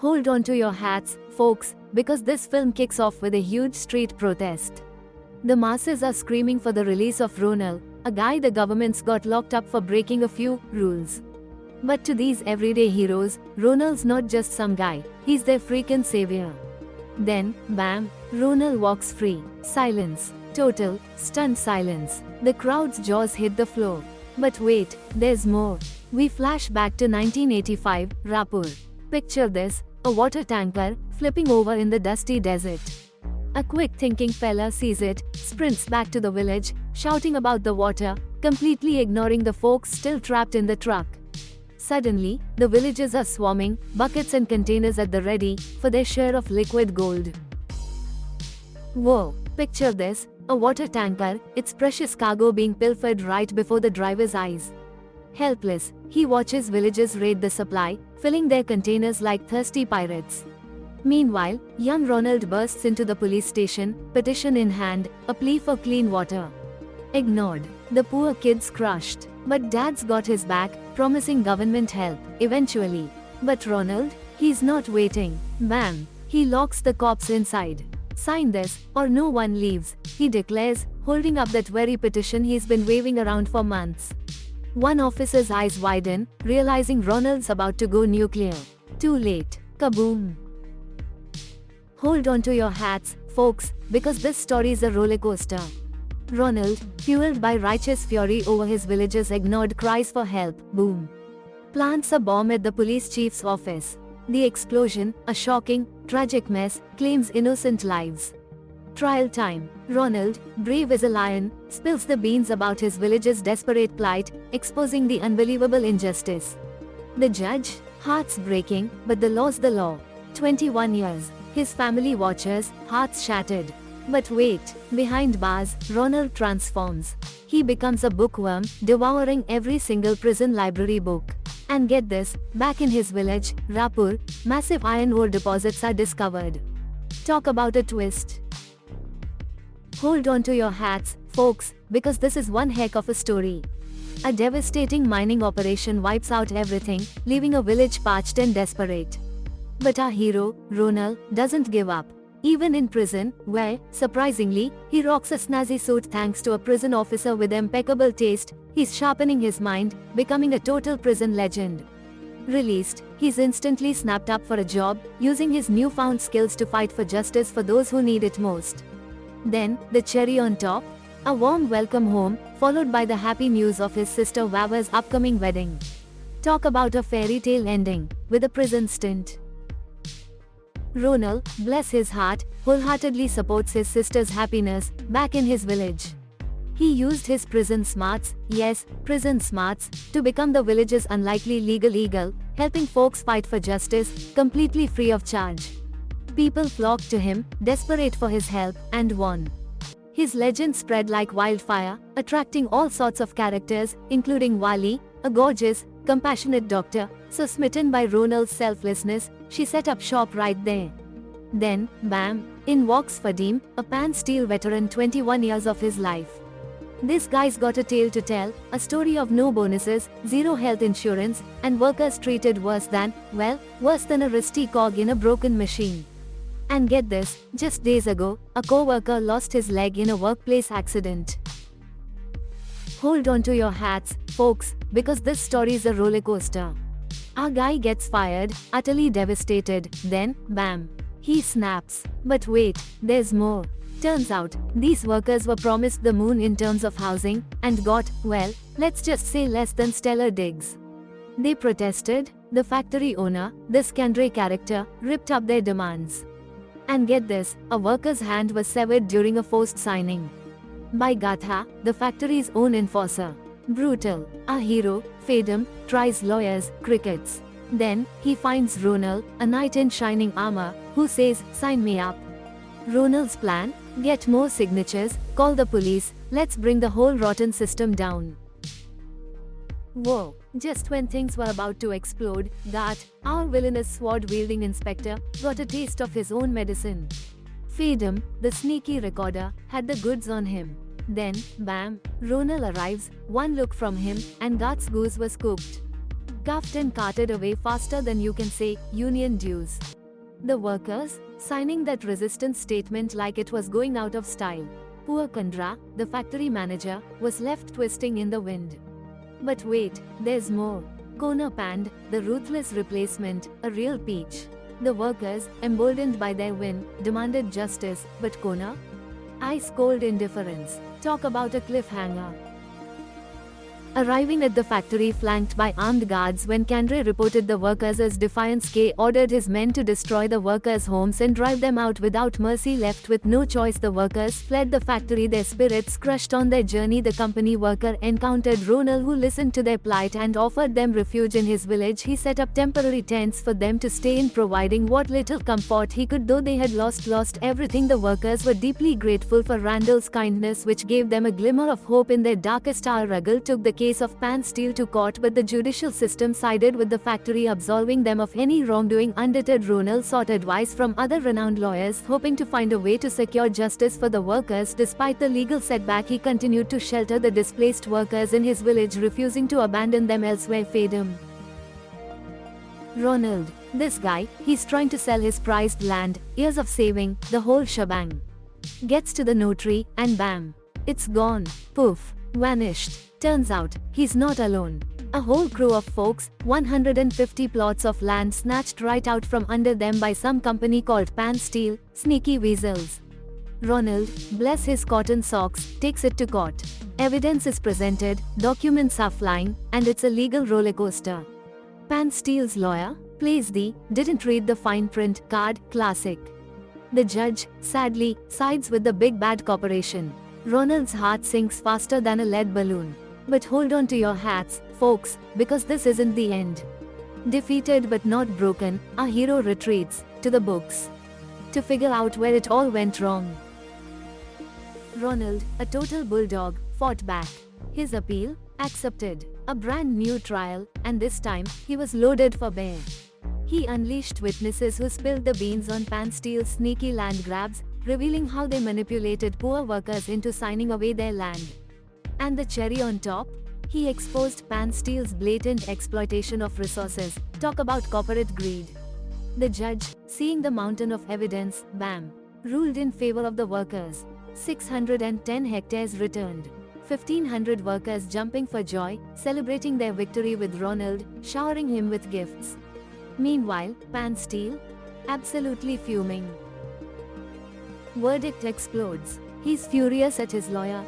Hold on to your hats, folks, because this film kicks off with a huge street protest. The masses are screaming for the release of Ronald, a guy the government's got locked up for breaking a few rules. But to these everyday heroes, Ronald's not just some guy, he's their freaking savior. Then, bam, Ronald walks free. Silence. Total, stunned silence. The crowd's jaws hit the floor. But wait, there's more. We flash back to 1985, Raipur. Picture this, a water tanker, flipping over in the dusty desert. A quick-thinking fella sees it, sprints back to the village, shouting about the water, completely ignoring the folks still trapped in the truck. Suddenly, the villagers are swarming, buckets and containers at the ready, for their share of liquid gold. Whoa, picture this, a water tanker, its precious cargo being pilfered right before the driver's eyes. Helpless, he watches villagers raid the supply, filling their containers like thirsty pirates. Meanwhile, young Ronald bursts into the police station, petition in hand, a plea for clean water. Ignored. The poor kid's crushed. But dad's got his back, promising government help, eventually. But Ronald? He's not waiting. Bam! He locks the cops inside. Sign this, or no one leaves, he declares, holding up that very petition he's been waving around for months. One officer's eyes widen, realizing Ronald's about to go nuclear. Too late. Kaboom! Hold on to your hats, folks, because this story's a roller coaster. Ronald, fueled by righteous fury over his villagers' ignored cries for help, boom, plants a bomb at the police chief's office. The explosion, a shocking, tragic mess, claims innocent lives. Trial time. Ronald, brave as a lion, spills the beans about his village's desperate plight, exposing the unbelievable injustice. The judge, hearts breaking, but the law's the law. 21 years. His family watchers, hearts shattered. But wait, behind bars, Ronald transforms. He becomes a bookworm, devouring every single prison library book. And get this, back in his village, Raipur, massive iron ore deposits are discovered. Talk about a twist. Hold on to your hats, folks, because this is one heck of a story. A devastating mining operation wipes out everything, leaving a village parched and desperate. But our hero, Ronald, doesn't give up. Even in prison, where, surprisingly, he rocks a snazzy suit thanks to a prison officer with impeccable taste, he's sharpening his mind, becoming a total prison legend. Released, he's instantly snapped up for a job, using his newfound skills to fight for justice for those who need it most. Then, the cherry on top? A warm welcome home, followed by the happy news of his sister Vava's upcoming wedding. Talk about a fairy tale ending, with a prison stint. Ronald, bless his heart, wholeheartedly supports his sister's happiness, back in his village. He used his prison smarts, yes, prison smarts, to become the village's unlikely legal eagle, helping folks fight for justice, completely free of charge. People flocked to him, desperate for his help, and won. His legend spread like wildfire, attracting all sorts of characters, including Wali, a gorgeous, compassionate doctor, so smitten by Ronald's selflessness, she set up shop right there. Then, bam, in walks Fadim, a pan-steel veteran 21 years of his life. This guy's got a tale to tell, a story of no bonuses, zero health insurance, and workers treated worse than a rusty cog in a broken machine. And get this, just days ago, a co-worker lost his leg in a workplace accident. Hold on to your hats, folks, because this story's a roller coaster. Our guy gets fired, utterly devastated, then, bam, he snaps. But wait, there's more. Turns out, these workers were promised the moon in terms of housing, and got, let's just say less than stellar digs. They protested, the factory owner, this Kandre character, ripped up their demands. And get this, a worker's hand was severed during a forced signing. By Gatha, the factory's own enforcer. Brutal. Our hero, Fadim, tries lawyers, crickets. Then, he finds Ronald, a knight in shining armor, who says, sign me up. Ronald's plan? Get more signatures, call the police, let's bring the whole rotten system down. Whoa, just when things were about to explode, our villainous sword-wielding inspector, got a taste of his own medicine. Fadim, the sneaky recorder, had the goods on him. Then, bam, Ronald arrives, one look from him, and Garth's goose was cooked. cuffed and carted away faster than you can say union dues. The workers, signing that resistance statement like it was going out of style. Poor Kandra, the factory manager, was left twisting in the wind. But wait, there's more. Kona Pand, the ruthless replacement, a real peach. The workers, emboldened by their win, demanded justice, but Kona? Ice-cold indifference. Talk about a cliffhanger. Arriving at the factory flanked by armed guards when Kandre reported the workers as defiance, K ordered his men to destroy the workers' homes and drive them out without mercy. Left with no choice, the workers fled the factory, their spirits crushed on their journey. The company worker encountered Ronald, who listened to their plight and offered them refuge in his village. He set up temporary tents for them to stay in, providing what little comfort he could. Though they had lost everything, the workers were deeply grateful for Randall's kindness, which gave them a glimmer of hope in their darkest hour. Ruggles took the case of Pan Steel to court, but the judicial system sided with the factory, absolving them of any wrongdoing. Undeterred, Ronald sought advice from other renowned lawyers, hoping to find a way to secure justice for the workers. Despite the legal setback, he continued to shelter the displaced workers in his village, refusing to abandon them elsewhere. Fadum. Ronald. This guy, he's trying to sell his prized land, years of saving, the whole shebang. Gets to the notary, and bam. It's gone. Poof. Vanished. Turns out, he's not alone. A whole crew of folks, 150 plots of land snatched right out from under them by some company called Pan Steel, sneaky weasels. Ronald, bless his cotton socks, takes it to court. Evidence is presented, documents are flying, and it's a legal rollercoaster. Pan Steel's lawyer, plays the didn't read the fine print card, classic. The judge, sadly, sides with the big bad corporation. Ronald's heart sinks faster than a lead balloon. But hold on to your hats, folks, because this isn't the end. Defeated but not broken, our hero retreats to the books to figure out where it all went wrong. Ronald, a total bulldog, fought back. His appeal, accepted. A brand new trial, and this time, he was loaded for bear. He unleashed witnesses who spilled the beans on Pan Steel's sneaky land grabs, revealing how they manipulated poor workers into signing away their land. And the cherry on top? He exposed Pan Steel's blatant exploitation of resources. Talk about corporate greed. The judge, seeing the mountain of evidence, bam, ruled in favor of the workers. 610 hectares returned. 1,500 workers jumping for joy, celebrating their victory with Ronald, showering him with gifts. Meanwhile, Pan Steel? Absolutely fuming. Verdict explodes. He's furious at his lawyer.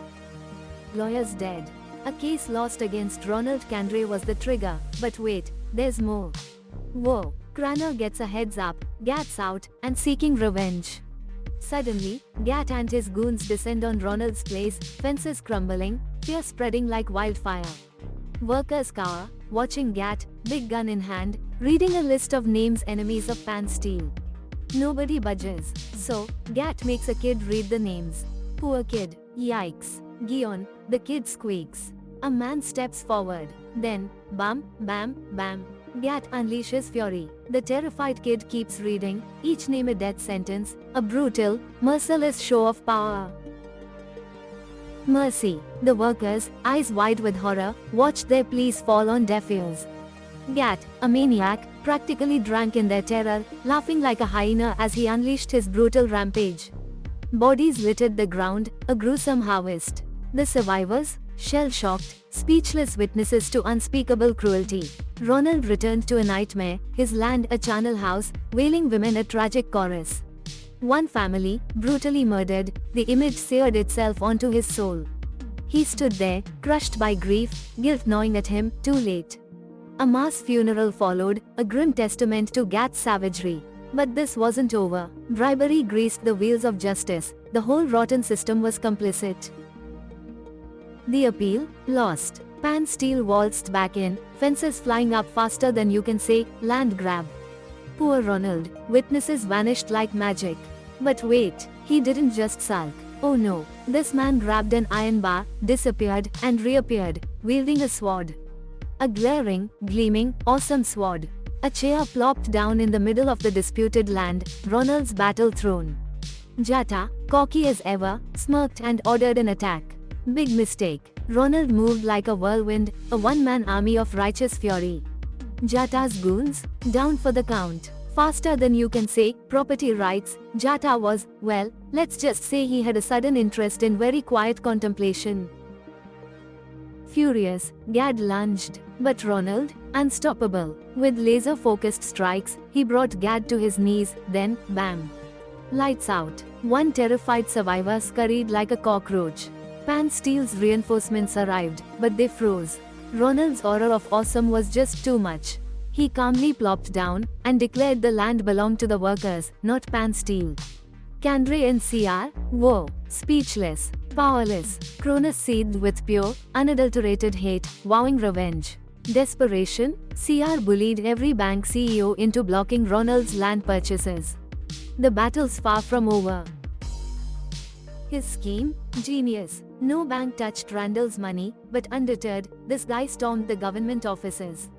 Lawyer's dead. A case lost against Ronald. Kandre was the trigger, but wait, there's more. Whoa, Cranner gets a heads up, Gat's out, and seeking revenge. Suddenly, Gat and his goons descend on Ronald's place, fences crumbling, fear spreading like wildfire. Workers cower, watching Gat, big gun in hand, reading a list of names, enemies of Pan Steel. Nobody budges, so, Gat makes a kid read the names. Poor kid, yikes. Gion, the kid squeaks. A man steps forward. Then, bam, bam, bam. Gat unleashes fury. The terrified kid keeps reading, each name a death sentence, a brutal, merciless show of power. Mercy. The workers, eyes wide with horror, watched their pleas fall on deaf ears. Gat, a maniac, practically drank in their terror, laughing like a hyena as he unleashed his brutal rampage. Bodies littered the ground, a gruesome harvest. The survivors, shell-shocked, speechless witnesses to unspeakable cruelty. Ronald returned to a nightmare, his land a charnel house, wailing women a tragic chorus. One family, brutally murdered, the image seared itself onto his soul. He stood there, crushed by grief, guilt gnawing at him, too late. A mass funeral followed, a grim testament to Gat's savagery. But this wasn't over. Bribery greased the wheels of justice. The whole rotten system was complicit. The appeal, lost. Pan Steel waltzed back in, fences flying up faster than you can say, land grab. Poor Ronald, witnesses vanished like magic. But wait, he didn't just sulk. Oh no, this man grabbed an iron bar, disappeared, and reappeared, wielding a sword. A glaring, gleaming, awesome sword. A chair plopped down in the middle of the disputed land, Ronald's battle throne. Jata, cocky as ever, smirked and ordered an attack. Big mistake. Ronald moved like a whirlwind, a one-man army of righteous fury. Jata's goons, down for the count. Faster than you can say, property rights, Jata was, well, let's just say he had a sudden interest in very quiet contemplation. Furious, Gad lunged, but Ronald, unstoppable. With laser-focused strikes, he brought Gad to his knees, then, bam. Lights out. One terrified survivor scurried like a cockroach. Pan Steel's reinforcements arrived, but they froze. Ronald's aura of awesome was just too much. He calmly plopped down, and declared the land belonged to the workers, not Pan Steel. Kandre and CR, whoa, speechless, powerless. Cronus seethed with pure, unadulterated hate, vowing revenge. Desperation, CR bullied every bank CEO into blocking Ronald's land purchases. The battle's far from over. His scheme? Genius. No bank touched Randall's money, but undeterred, this guy stormed the government offices.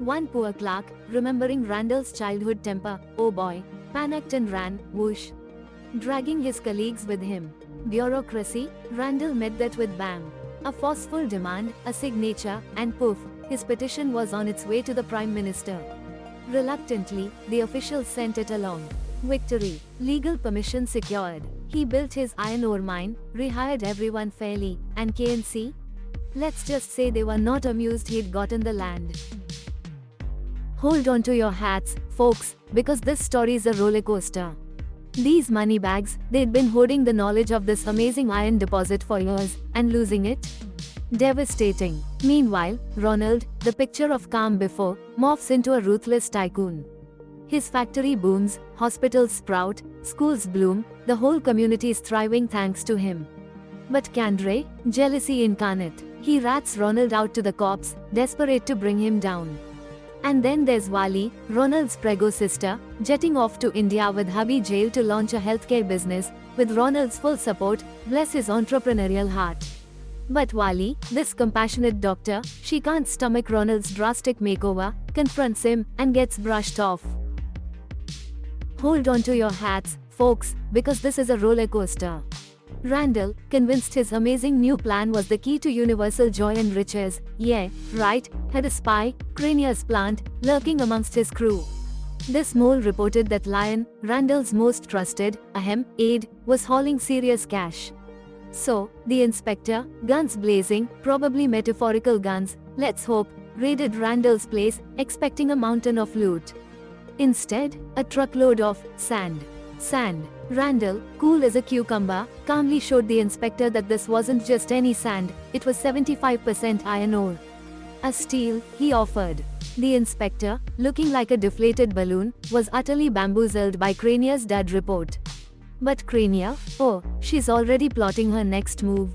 One poor clerk, remembering Randall's childhood temper, oh boy, panicked and ran, whoosh, dragging his colleagues with him. Bureaucracy, Randall met that with bam. A forceful demand, a signature, and poof, his petition was on its way to the Prime Minister. Reluctantly, the officials sent it along. Victory. Legal permission secured. He built his iron ore mine, rehired everyone fairly, and KNC? Let's just say they were not amused he'd gotten the land. Hold on to your hats, folks, because this story's a roller coaster. These moneybags, they'd been hoarding the knowledge of this amazing iron deposit for years, and losing it? Devastating. Meanwhile, Ronald, the picture of calm before, morphs into a ruthless tycoon. His factory booms, hospitals sprout, schools bloom, the whole community is thriving thanks to him. But Kandre, jealousy incarnate, he rats Ronald out to the cops, desperate to bring him down. And then there's Wali, Ronald's prego sister, jetting off to India with hubby jail to launch a healthcare business, with Ronald's full support, bless his entrepreneurial heart. But Wali, this compassionate doctor, she can't stomach Ronald's drastic makeover, confronts him, and gets brushed off. Hold on to your hats, folks, because this is a roller coaster. Randall, convinced his amazing new plan was the key to universal joy and riches, yeah, right, had a spy, Crania's plant, lurking amongst his crew. This mole reported that Lion, Randall's most trusted, aide, was hauling serious cash. So, the inspector, guns blazing, probably metaphorical guns, let's hope, raided Randall's place, expecting a mountain of loot. Instead, a truckload of sand. Sand. Randall, cool as a cucumber, calmly showed the inspector that this wasn't just any sand, it was 75% iron ore. A steal, he offered. The inspector, looking like a deflated balloon, was utterly bamboozled by Crania's dud report. But Crania, oh, she's already plotting her next move.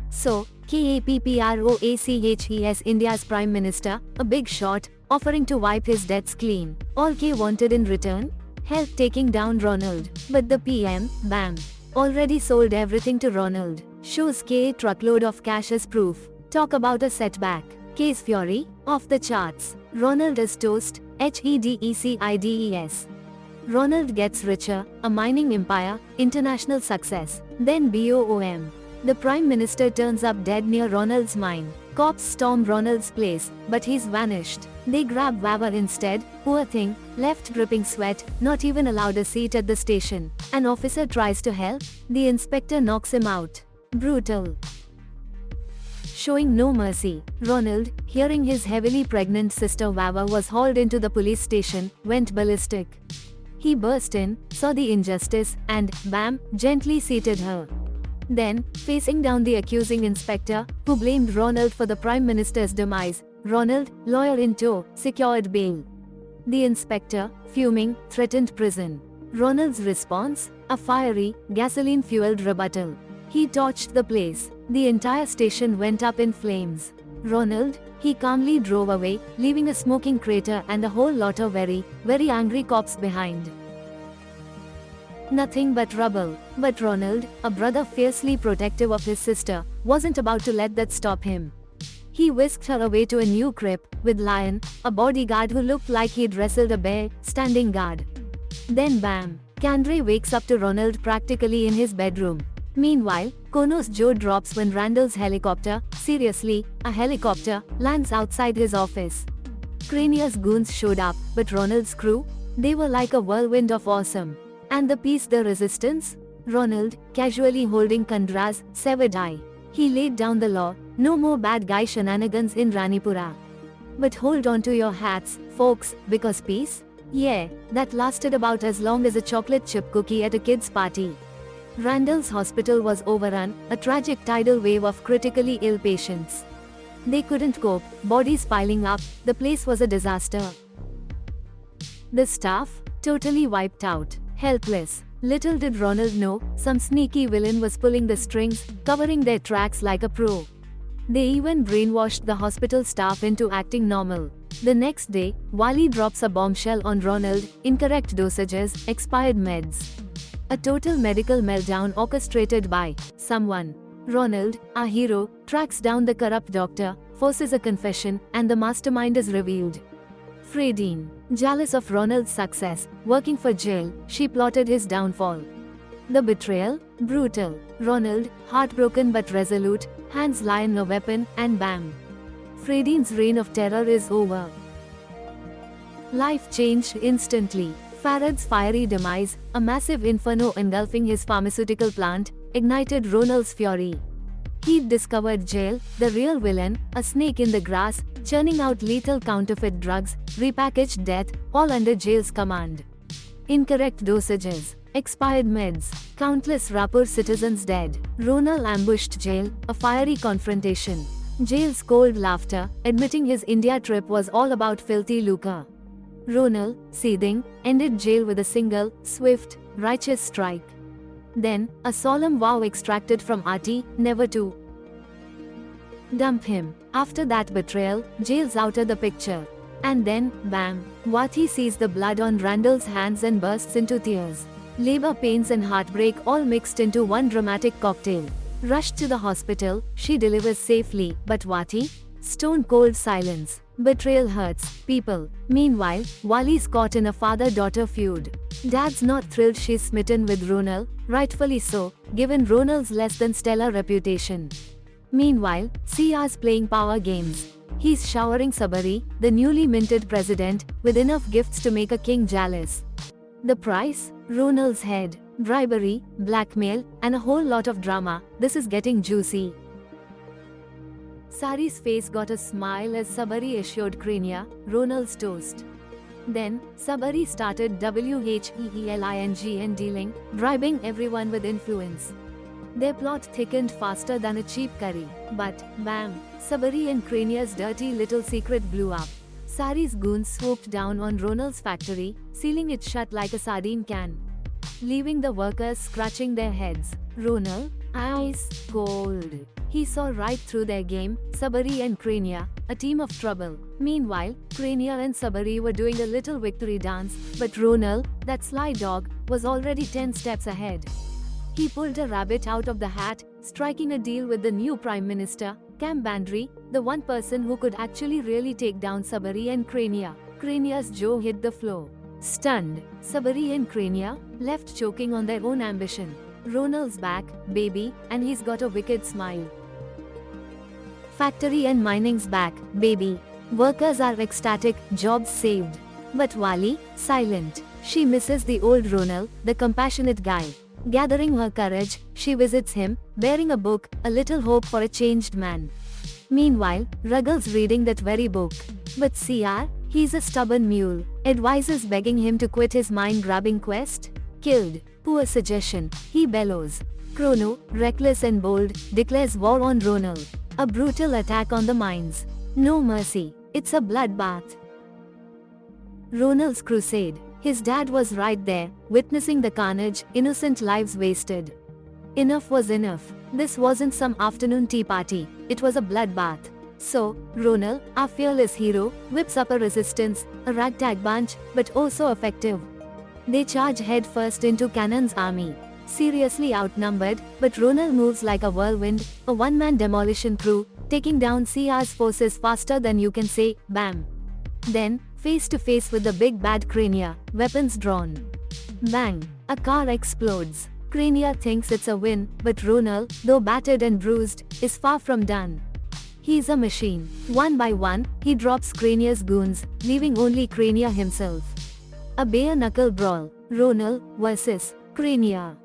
So, KAPPROACHES, India's Prime Minister, a big shot, offering to wipe his debts clean. All K wanted in return? Help taking down Ronald. But the PM, bam, already sold everything to Ronald. Shows K a truckload of cash as proof. Talk about a setback. K's fury, off the charts. Ronald is toast, HEDECIDES. Ronald gets richer, a mining empire, international success. Then BOOM. The Prime Minister turns up dead near Ronald's mine. Cops storm Ronald's place, but he's vanished. They grab Wawa instead, poor thing, left dripping sweat, not even allowed a seat at the station. An officer tries to help, the inspector knocks him out. Brutal. Showing no mercy, Ronald, hearing his heavily pregnant sister Wawa was hauled into the police station, went ballistic. He burst in, saw the injustice, and, bam, gently seated her. Then, facing down the accusing inspector, who blamed Ronald for the Prime Minister's demise, Ronald, lawyer in tow, secured bail. The inspector, fuming, threatened prison. Ronald's response? A fiery, gasoline-fueled rebuttal. He torched the place. The entire station went up in flames. Ronald, he calmly drove away, leaving a smoking crater and a whole lot of very, very angry cops behind. Nothing but rubble. But Ronald, a brother fiercely protective of his sister, wasn't about to let that stop him. He whisked her away to a new crypt, with Lion, a bodyguard who looked like he'd wrestled a bear, standing guard. Then bam, Kandre wakes up to Ronald practically in his bedroom. Meanwhile, Kono's jaw drops when Randall's helicopter, seriously, a helicopter, lands outside his office. Crania's goons showed up, but Ronald's crew? They were like a whirlwind of awesome. And the piece the resistance? Ronald, casually holding Kandra's severed eye. He laid down the law, no more bad guy shenanigans in Ranipura. But hold on to your hats, folks, because peace? Yeah, that lasted about as long as a chocolate chip cookie at a kid's party. Randall's hospital was overrun, a tragic tidal wave of critically ill patients. They couldn't cope, bodies piling up, the place was a disaster. The staff? Totally wiped out, helpless. Little did Ronald know, some sneaky villain was pulling the strings, covering their tracks like a pro. They even brainwashed the hospital staff into acting normal. The next day, Wally drops a bombshell on Ronald: incorrect dosages, expired meds. A total medical meltdown orchestrated by someone. Ronald, our hero, tracks down the corrupt doctor, forces a confession, and the mastermind is revealed. Fradine, jealous of Ronald's success, working for jail, she plotted his downfall. The betrayal? Brutal. Ronald, heartbroken but resolute, hands Lion a weapon, and bam. Fradine's reign of terror is over. Life changed instantly. Farad's fiery demise, a massive inferno engulfing his pharmaceutical plant, ignited Ronald's fury. He'd discovered jail, the real villain, a snake in the grass, churning out lethal counterfeit drugs, repackaged death, all under jail's command. Incorrect dosages, expired meds, countless Raipur citizens dead. Ronald ambushed jail, a fiery confrontation. Jail's cold laughter, admitting his India trip was all about filthy lucre. Ronald, seething, ended jail with a single, swift, righteous strike. Then, a solemn vow extracted from Artie, never to dump him. After that betrayal, jail's out of the picture. And then, bam, Wati sees the blood on Randall's hands and bursts into tears. Labor pains and heartbreak all mixed into one dramatic cocktail. Rushed to the hospital, she delivers safely, but Wati? Stone cold silence. Betrayal hurts people. Meanwhile, Wally's caught in a father-daughter feud. Dad's not thrilled she's smitten with Ronald, rightfully so, given Ronald's less than stellar reputation. Meanwhile, CR's playing power games. He's showering Sabari, the newly minted president, with enough gifts to make a king jealous. The price? Ronald's head. Bribery, blackmail, and a whole lot of drama. This is getting juicy. Sari's face got a smile as Sabari assured Crania, Ronald's toast. Then, Sabari started WHEELING and dealing, bribing everyone with influence. Their plot thickened faster than a cheap curry. But, bam, Sabari and Crania's dirty little secret blew up. Sari's goons swooped down on Ronald's factory, sealing it shut like a sardine can, leaving the workers scratching their heads. Ronald? Ice cold. He saw right through their game, Sabari and Crania, a team of trouble. Meanwhile, Crania and Sabari were doing a little victory dance, but Ronald, that sly dog, was already 10 steps ahead. He pulled a rabbit out of the hat, striking a deal with the new Prime Minister, Cam Bandry, the one person who could actually really take down Sabari and Crania. Crania's jaw hit the floor. Stunned, Sabari and Crania, left choking on their own ambition. Ronald's back, baby, and he's got a wicked smile. Factory and mining's back, baby. Workers are ecstatic, jobs saved. But Wally, silent. She misses the old Ronald, the compassionate guy. Gathering her courage, she visits him, bearing a book, A Little Hope for a Changed Man. Meanwhile, Ruggles reading that very book. But CR, he's a stubborn mule, advises begging him to quit his mind-grabbing quest. Killed. Poor suggestion, he bellows. Chrono, reckless and bold, declares war on Ronald. A brutal attack on the mines. No mercy. It's a bloodbath. Ronald's crusade. His dad was right there, witnessing the carnage, innocent lives wasted. Enough was enough. This wasn't some afternoon tea party, it was a bloodbath. So, Ronald, our fearless hero, whips up a resistance, a ragtag bunch, but oh so effective. They charge headfirst into Cannon's army. Seriously outnumbered, but Ronald moves like a whirlwind, a one-man demolition crew, taking down CR's forces faster than you can say, bam. Then, face to face with the big bad Crania, weapons drawn. Bang! A car explodes. Crania thinks it's a win, but Ronald, though battered and bruised, is far from done. He's a machine. One by one, he drops Crania's goons, leaving only Crania himself. A bare knuckle brawl. Ronal vs. Crania.